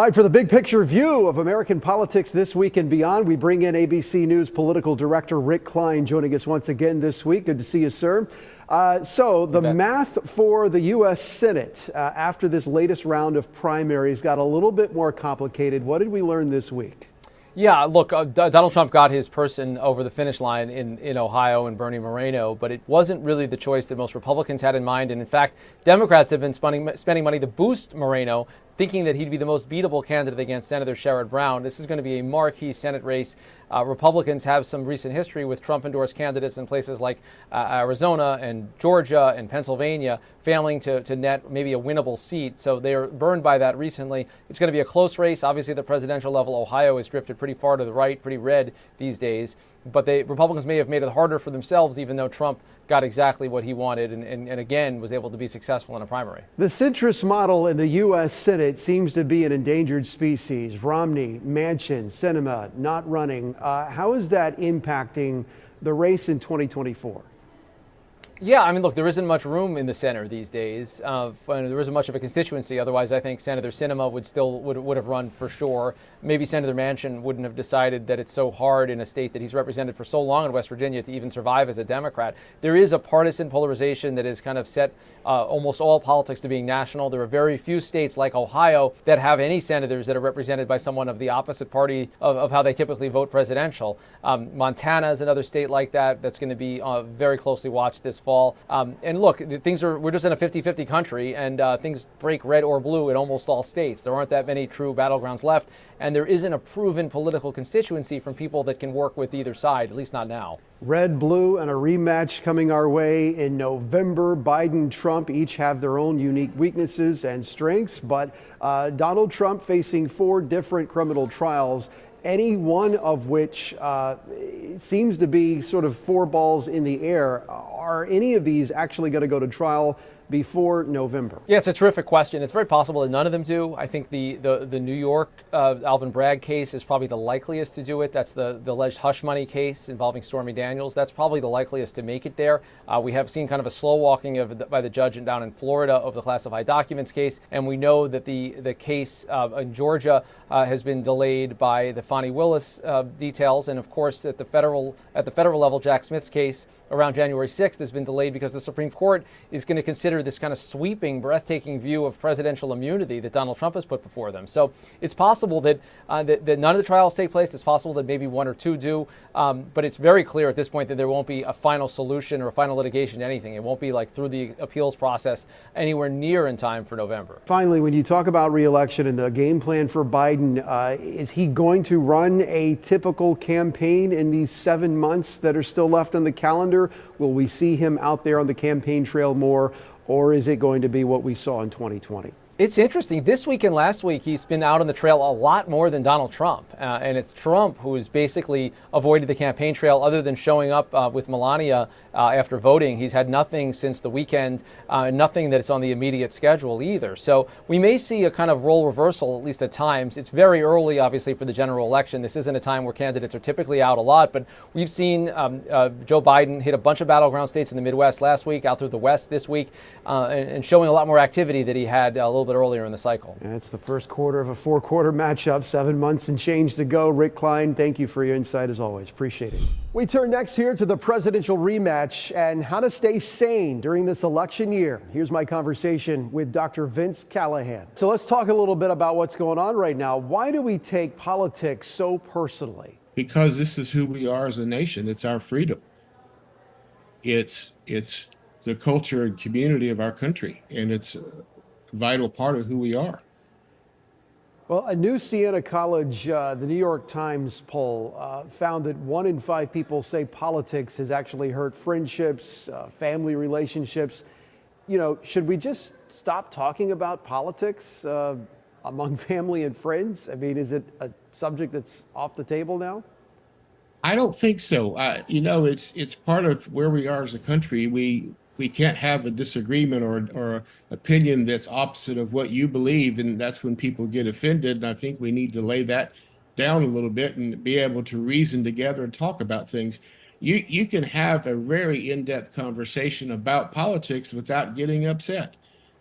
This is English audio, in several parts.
All right, for the big picture view of American politics this week and beyond, we bring in ABC News Political Director Rick Klein joining us once again this week. Good to see you, sir. So the math for the U.S. Senate after this latest round of primaries got a little bit more complicated. What did we learn this week? Yeah, look, Donald Trump got his person over the finish line in Ohio and Bernie Moreno, but it wasn't really the choice that most Republicans had in mind. And in fact, Democrats have been spending money to boost Moreno, thinking that he'd be the most beatable candidate against Senator Sherrod Brown. This is going to be a marquee Senate race. Republicans have some recent history with Trump-endorsed candidates in places like Arizona and Georgia and Pennsylvania, failing to net maybe a winnable seat. So they're burned by that recently. It's going to be a close race. Obviously, at the presidential level, Ohio has drifted pretty far to the right, pretty red these days. But Republicans may have made it harder for themselves, even though Trump got exactly what he wanted and again was able to be successful in a primary. The centrist model in the U.S. Senate seems to be an endangered species. Romney, Manchin, Sinema not running. How is that impacting the race in 2024? Yeah, I mean, look, there isn't much room in the center these days. There isn't much of a constituency. Otherwise, I think Senator Sinema would have run for sure. Maybe Senator Manchin wouldn't have decided that it's so hard in a state that he's represented for so long in West Virginia to even survive as a Democrat. There is a partisan polarization that has kind of set almost all politics to being national. There are very few states like Ohio that have any senators that are represented by someone of the opposite party of how they typically vote presidential. Montana is another state like that that's going to be very closely watched this fall. And look, we're just in a 50-50 country, and things break red or blue in almost all states. There aren't that many true battlegrounds left, and there isn't a proven political constituency from people that can work with either side, at least not now. Red, blue, and a rematch coming our way in November. Biden, Trump each have their own unique weaknesses and strengths, but Donald Trump facing 4 different criminal trials, any one of which seems to be sort of 4 balls in the air. Are any of these actually going to go to trial before November? Yeah, it's a terrific question. It's very possible that none of them do. I think the New York Alvin Bragg case is probably the likeliest to do it. That's the alleged hush money case involving Stormy Daniels. That's probably the likeliest to make it there. We have seen kind of a slow walking by the judge down in Florida of the classified documents case, and we know that the case in Georgia has been delayed by the Fani Willis details, and of course at the federal level, Jack Smith's case around January 6th has been delayed because the Supreme Court is going to consider this kind of sweeping, breathtaking view of presidential immunity that Donald Trump has put before them. So it's possible that none of the trials take place. It's possible that maybe 1 or 2 do. But it's very clear at this point that there won't be a final solution or a final litigation to anything. It won't be like through the appeals process anywhere near in time for November. Finally, when you talk about re-election and the game plan for Biden, is he going to run a typical campaign in these 7 months that are still left on the calendar? Will we see him out there on the campaign trail more, or is it going to be what we saw in 2020? It's interesting. This week and last week, he's been out on the trail a lot more than Donald Trump. And it's Trump who's basically avoided the campaign trail other than showing up with Melania after voting. He's had nothing since the weekend, nothing that's on the immediate schedule either. So we may see a kind of role reversal, at least at times. It's very early, obviously, for the general election. This isn't a time where candidates are typically out a lot, but we've seen Joe Biden hit a bunch of battleground states in the Midwest last week, out through the West this week, and showing a lot more activity that he had a little bit earlier in the cycle. And it's the first quarter of a 4-quarter matchup, 7 months and change to go. Rick Klein, thank you for your insight as always. Appreciate it. We turn next here to the presidential rematch and how to stay sane during this election year. Here's my conversation with Dr. Vince Callahan. So let's talk a little bit about what's going on right now. Why do we take politics so personally? Because this is who we are as a nation. It's our freedom. It's the culture and community of our country, and it's vital part of who we are. Well, a new Siena College, the New York Times poll found that 1 in 5 people say politics has actually hurt friendships, family relationships. You know, should we just stop talking about politics among family and friends? I mean, is it a subject that's off the table now? I don't think so. It's part of where we are as a country. We can't have a disagreement or opinion that's opposite of what you believe, and that's when people get offended. And I think we need to lay that down a little bit and be able to reason together and talk about things. You can have a very in-depth conversation about politics without getting upset.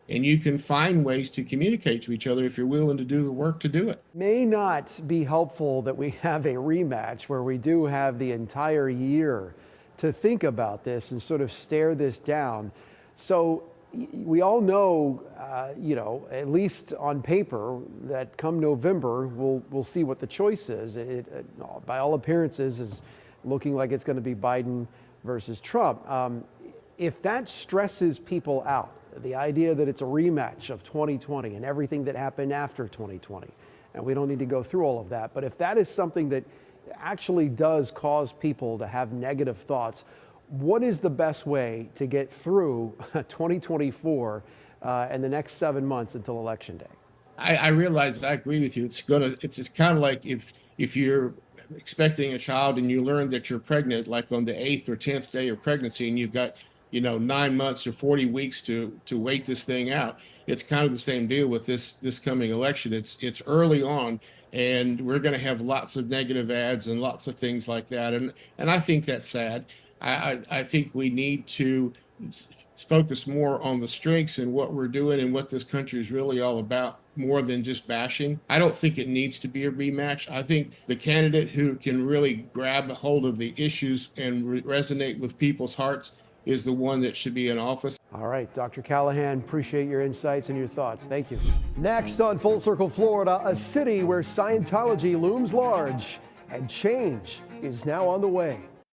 and you can find ways to communicate to each other if you're willing to do the work to do it. May not be helpful that we have a rematch where we do have the entire year to think about this and sort of stare this down. So we all know, at least on paper, that come November, we'll see what the choice is. By all appearances, is looking like it's going to be Biden versus Trump. If that stresses people out, the idea that it's a rematch of 2020 and everything that happened after 2020, and we don't need to go through all of that, but if that is something that actually does cause people to have negative thoughts, what is the best way to get through 2024 and the next 7 months until Election Day? I realize, I agree with you. It's just kind of like if you're expecting a child and you learn that you're pregnant, like on the 8th or 10th day of pregnancy, and you've got 9 months or 40 weeks to wait this thing out. It's kind of the same deal with this coming election. It's early on, and we're going to have lots of negative ads and lots of things like that. And I think that's sad. I think we need to focus more on the strengths and what we're doing and what this country is really all about, more than just bashing. I don't think it needs to be a rematch. I think the candidate who can really grab a hold of the issues and resonate with people's hearts is the one that should be in office. All right, Dr. Callahan, appreciate your insights and your thoughts. Thank you. Next on Full Circle Florida, a city where Scientology looms large and change is now on the way.